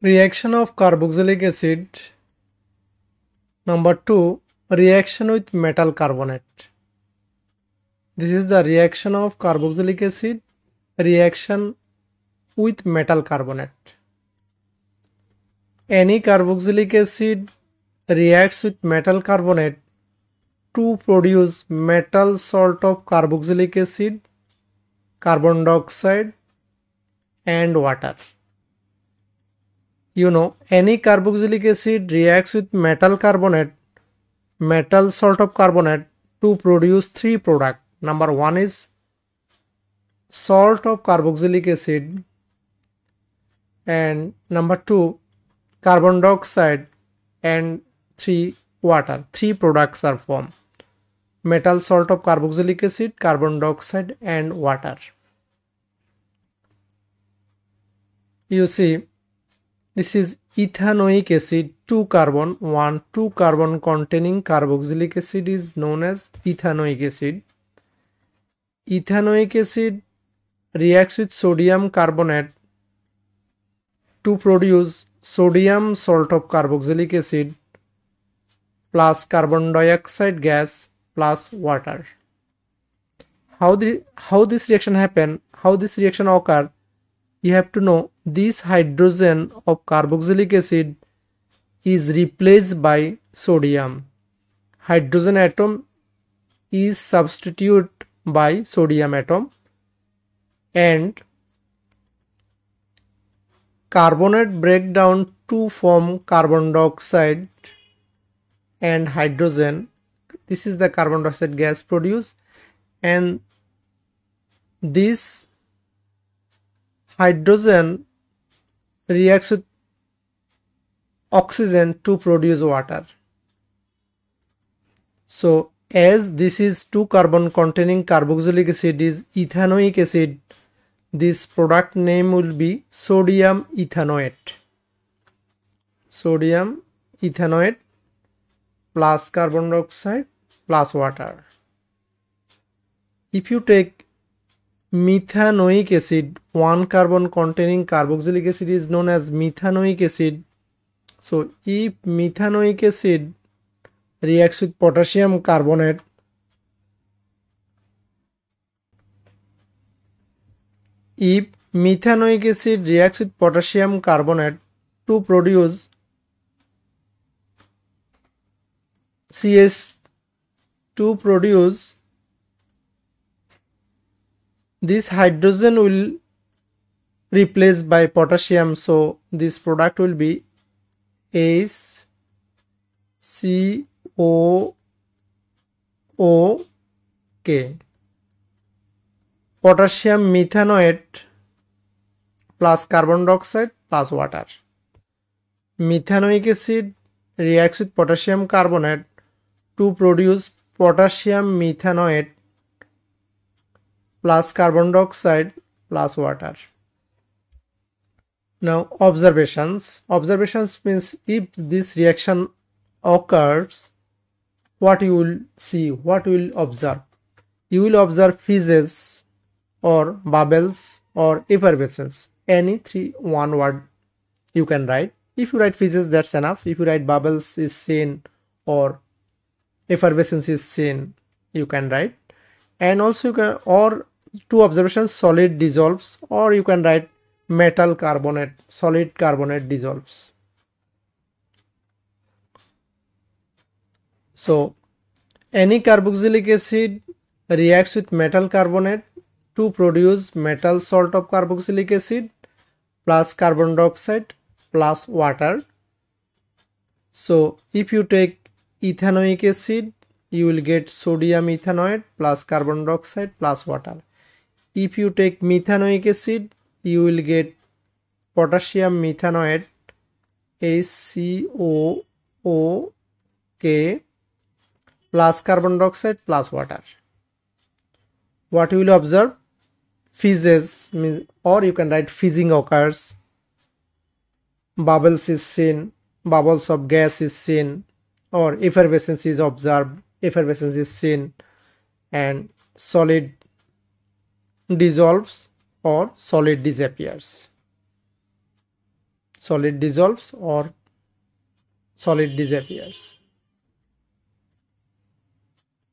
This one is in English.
Reaction of carboxylic acid. Number 2, reaction with metal carbonate. This is the reaction of carboxylic acid, reaction with metal carbonate. Any carboxylic acid reacts with metal carbonate to produce metal salt of carboxylic acid, carbon dioxide and water. Any carboxylic acid reacts with metal carbonate, metal salt of carbonate to produce three products. Number 1 is salt of carboxylic acid, and number 2 carbon dioxide, and 3 water. Three products are formed: metal salt of carboxylic acid, carbon dioxide and water. You see, this is ethanoic acid, 2 carbon, 2 carbon containing carboxylic acid is known as ethanoic acid. Ethanoic acid reacts with sodium carbonate to produce sodium salt of carboxylic acid plus carbon dioxide gas plus water. How this reaction happen, how this reaction occur, you have to know. This hydrogen of carboxylic acid is replaced by sodium. Hydrogen atom is substituted by sodium atom, and carbonate break down to form carbon dioxide and hydrogen. This is the carbon dioxide gas produced, and this hydrogen reacts with oxygen to produce water. So as this is 2 carbon containing carboxylic acid is ethanoic acid, this product name will be sodium ethanoate. Sodium ethanoate plus carbon dioxide plus water. If you take methanoic acid, 1 carbon containing carboxylic acid is known as methanoic acid. So if methanoic acid reacts with potassium carbonate, to produce this hydrogen will replace by potassium, so this product will be HCOOK, potassium methanoate plus carbon dioxide plus water. Methanoic acid reacts with potassium carbonate to produce potassium methanoate plus carbon dioxide plus water. Now observations. Observations means if this reaction occurs, what you will see, what you will observe. You will observe fizzes or bubbles or effervescence. Any one word you can write. If you write fizzes, that's enough. If you write bubbles is seen or effervescence is seen, you can write. And also you can, or 2 observations, solid dissolves, or you can write metal carbonate, solid carbonate dissolves. So any carboxylic acid reacts with metal carbonate to produce metal salt of carboxylic acid plus carbon dioxide plus water. So if you take ethanoic acid, you will get sodium ethanoate plus carbon dioxide plus water. If you take methanoic acid, you will get potassium methanoate, HCOOK plus carbon dioxide plus water. What you will observe? Fizzes, or you can write fizzing occurs. Bubbles is seen, bubbles of gas is seen, or effervescence is observed, effervescence is seen, and solid dissolves or solid disappears. solid dissolves or solid disappears.